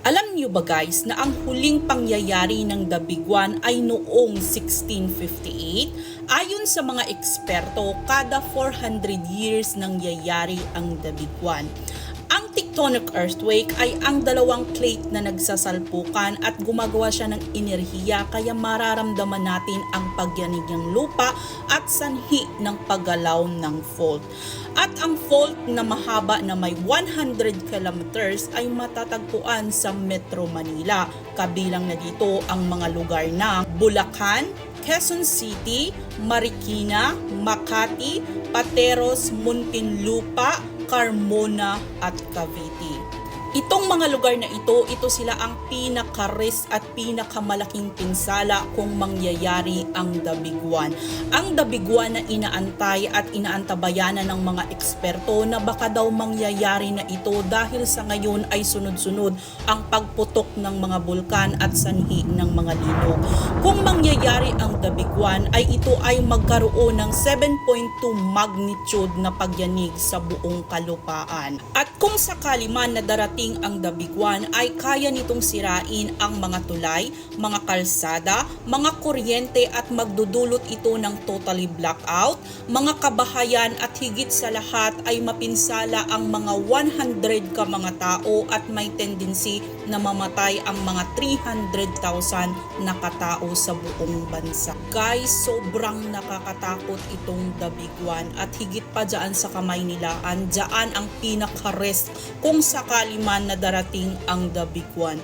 Alam niyo ba guys na ang huling pangyayari ng The Big One ay noong 1658? Ayon sa mga eksperto, kada 400 years nangyayari ang The Big One. Ang tectonic earthquake ay ang dalawang plate na nagsasalpukan at gumagawa siya ng enerhiya, kaya mararamdaman natin ang pagyanig ng lupa at sanhi ng paggalaw ng fault. At ang fault na mahaba na may 100 kilometers ay matatagpuan sa Metro Manila. Kabilang na dito ang mga lugar na Bulacan, Quezon City, Marikina, Makati, Pateros, Muntinlupa, Carmona at Cavite. Itong mga lugar na ito sila ang pinaka-risk at pinakamalaking pinsala kung mangyayari ang The Big One. Ang The Big One na inaantay at inaantabayanan ng mga eksperto na baka daw mangyayari na ito dahil sa ngayon ay sunod-sunod ang pagputok ng mga bulkan at sanhi ng mga linog. Kung mangyayari ang The Big One ay ito ay magkaroon ng 7.2 magnitude na pagyanig sa buong kalupaan. At kung sakali man na darating ang The Big One ay kaya nitong sirain ang mga tulay, mga kalsada, mga kuryente at magdudulot ito ng totally blackout, mga kabahayan at higit sa lahat ay mapinsala ang mga 100 ka mga tao at may tendency na mamatay ang mga 300,000 na katao sa buong bansa. Guys, sobrang nakakatakot itong The Big One at higit pa dyan sa kamay nila, andyan ang pinaka-risk kung sakali man na darating ang The Big One.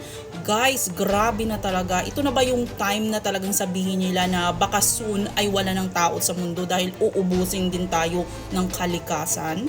Guys, grabe na talaga. Ito na ba yung time na talagang sabihin nila na baka soon ay wala ng tao sa mundo dahil uubusin din tayo ng kalikasan?